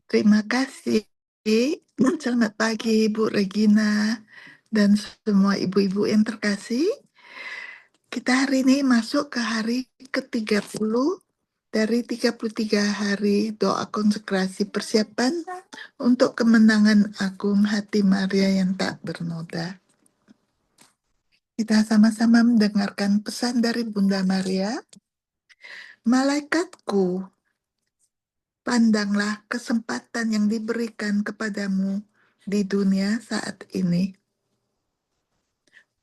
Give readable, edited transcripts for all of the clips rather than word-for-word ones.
Terima kasih. Selamat pagi, Bu Regina, dan semua ibu-ibu yang terkasih. Kita hari ini masuk ke hari ke-30 dari 33 hari doa konsekrasi persiapan untuk kemenangan agung hati Maria yang tak bernoda. Kita sama-sama mendengarkan pesan dari Bunda Maria. Malaikatku, pandanglah kesempatan yang diberikan kepadamu di dunia saat ini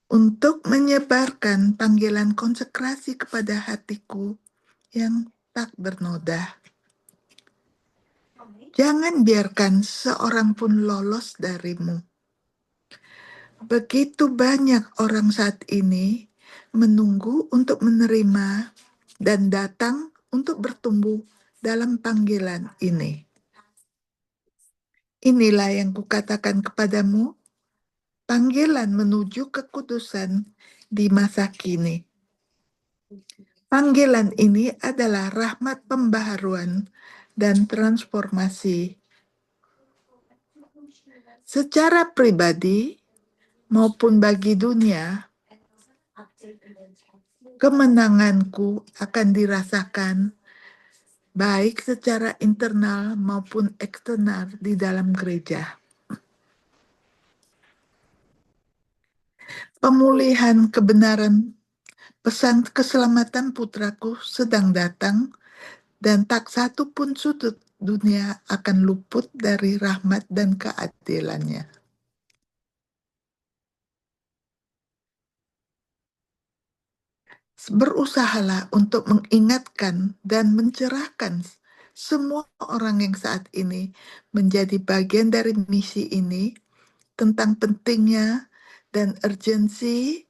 untuk menyebarkan panggilan konsekrasi kepada hatiku yang tak bernoda. Jangan biarkan seorang pun lolos darimu. Begitu banyak orang saat ini menunggu untuk menerima dan datang untuk bertumbuh dalam panggilan ini. Inilah yang kukatakan kepadamu, panggilan menuju kekudusan di masa kini. Panggilan ini adalah rahmat pembaharuan dan transformasi. Secara pribadi maupun bagi dunia, kemenanganku akan dirasakan baik secara internal maupun eksternal di dalam gereja. Pemulihan kebenaran pesan keselamatan putraku sedang datang, dan tak satu pun sudut dunia akan luput dari rahmat dan keadilannya. Berusahalah untuk mengingatkan dan mencerahkan semua orang yang saat ini menjadi bagian dari misi ini tentang pentingnya dan urgensi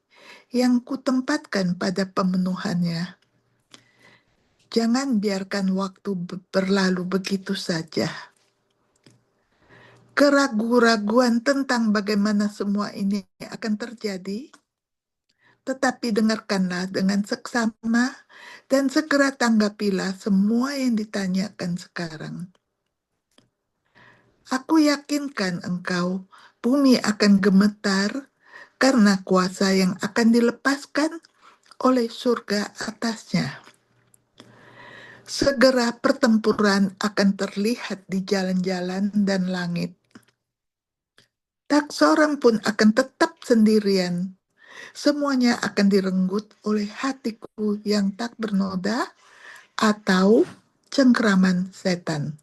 yang kutempatkan pada pemenuhannya. Jangan biarkan waktu berlalu begitu saja. Keraguan-raguan tentang bagaimana semua ini akan terjadi, tetapi dengarkanlah dengan seksama dan segera tanggapilah semua yang ditanyakan sekarang. Aku yakinkan engkau, bumi akan gemetar karena kuasa yang akan dilepaskan oleh surga atasnya. Segera pertempuran akan terlihat di jalan-jalan dan langit. Tak seorang pun akan tetap sendirian. Semuanya akan direnggut oleh hatiku yang tak bernoda atau cengkeraman setan.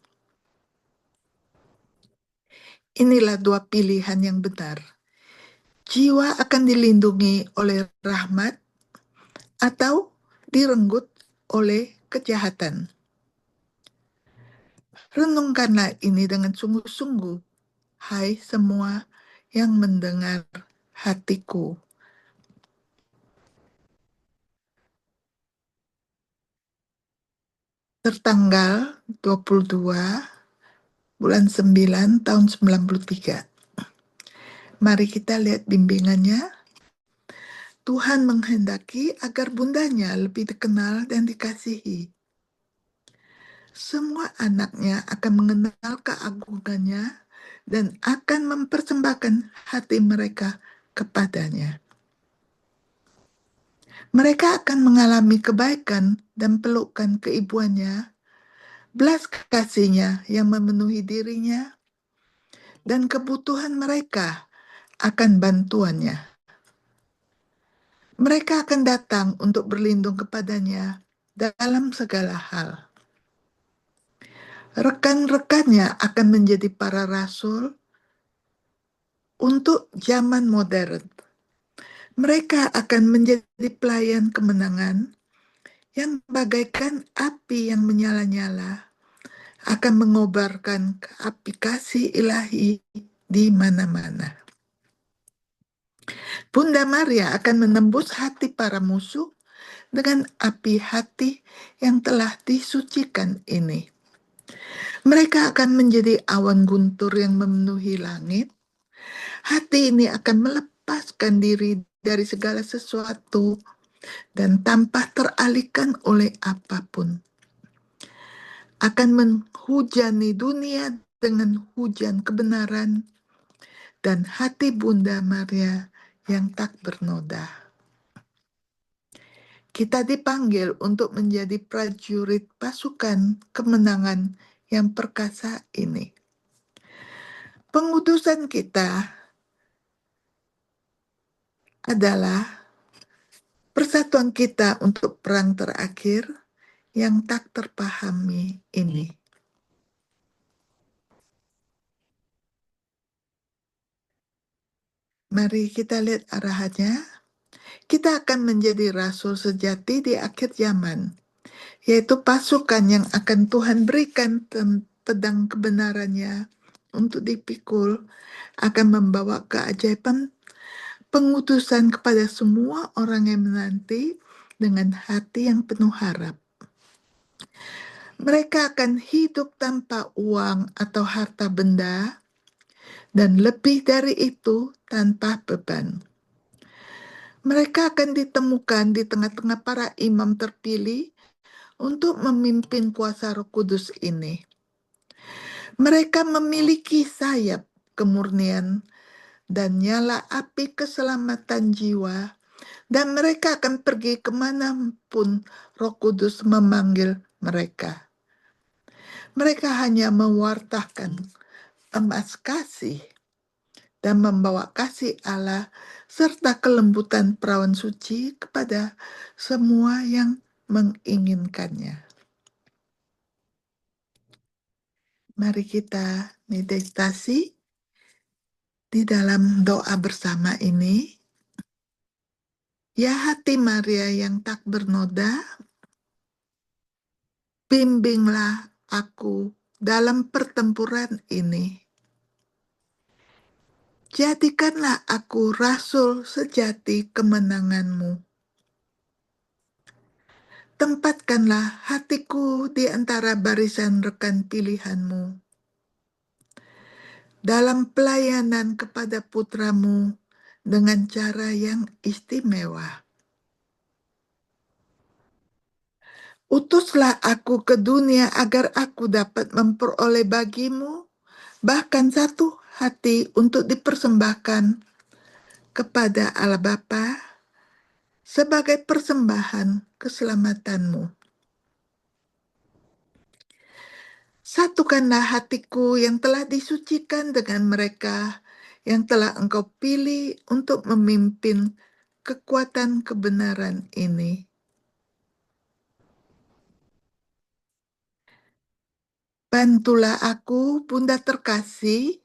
Inilah dua pilihan yang benar. Jiwa akan dilindungi oleh rahmat atau direnggut oleh kejahatan. Renungkanlah ini dengan sungguh-sungguh, hai semua yang mendengar hatiku. Tertanggal 22 bulan 9 tahun 93. Mari kita lihat bimbingannya. Tuhan menghendaki agar bundanya lebih dikenal dan dikasihi. Semua anaknya akan mengenal keagungannya dan akan mempersembahkan hati mereka kepadanya. Mereka akan mengalami kebaikan dan pelukan keibuannya, belas kasihnya yang memenuhi dirinya, dan kebutuhan mereka akan bantuannya. Mereka akan datang untuk berlindung kepadanya dalam segala hal. Rekan-rekannya akan menjadi para rasul untuk zaman modern. Mereka akan menjadi pelayan kemenangan yang bagaikan api yang menyala-nyala, akan mengobarkan api kasih ilahi di mana-mana. Bunda Maria akan menembus hati para musuh dengan api hati yang telah disucikan ini. Mereka akan menjadi awan guntur yang memenuhi langit. Hati ini akan melepaskan diri dari segala sesuatu dan tanpa teralihkan oleh apapun. Akan menghujani dunia dengan hujan kebenaran dan hati Bunda Maria yang tak bernoda. Kita dipanggil untuk menjadi prajurit pasukan kemenangan yang perkasa ini. Pengutusan kita adalah persatuan kita untuk perang terakhir yang tak terpahami ini. Mari kita lihat arahannya. Kita akan menjadi rasul sejati di akhir zaman, yaitu pasukan yang akan Tuhan berikan pedang kebenarannya untuk dipikul, akan membawa keajaiban pengutusan kepada semua orang yang menanti dengan hati yang penuh harap. Mereka akan hidup tanpa uang atau harta benda, dan lebih dari itu tanpa beban. Mereka akan ditemukan di tengah-tengah para imam terpilih untuk memimpin kuasa Roh Kudus ini. Mereka memiliki sayap kemurnian dan nyala api keselamatan jiwa, dan mereka akan pergi kemanapun Roh Kudus memanggil mereka. Mereka hanya mewartakan emas kasih dan membawa kasih Allah serta kelembutan perawan suci kepada semua yang menginginkannya. Mari kita meditasi di dalam doa bersama ini. Ya hati Maria yang tak bernoda, bimbinglah aku dalam pertempuran ini. Jadikanlah aku rasul sejati kemenanganmu. Tempatkanlah hatiku di antara barisan rekan pilihanmu. Dalam pelayanan kepada putramu dengan cara yang istimewa. Utuslah aku ke dunia agar aku dapat memperoleh bagimu bahkan satu hati untuk dipersembahkan kepada Allah Bapa sebagai persembahan keselamatanmu. Satukanlah hatiku yang telah disucikan dengan mereka yang telah engkau pilih untuk memimpin kekuatan kebenaran ini. Bantulah aku, Bunda terkasih,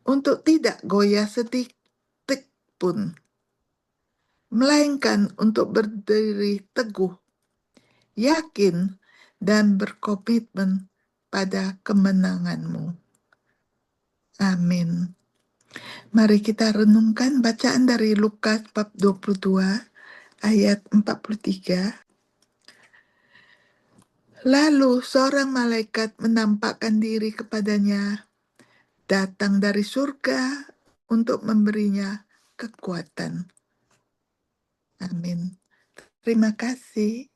untuk tidak goyah sedetik pun, melainkan untuk berdiri teguh, yakin, dan berkomitmen pada kemenanganmu. Amin. Mari kita renungkan bacaan dari Lukas bab 22 ayat 43. Lalu seorang malaikat menampakkan diri kepadanya, datang dari surga untuk memberinya kekuatan. Amin. Terima kasih.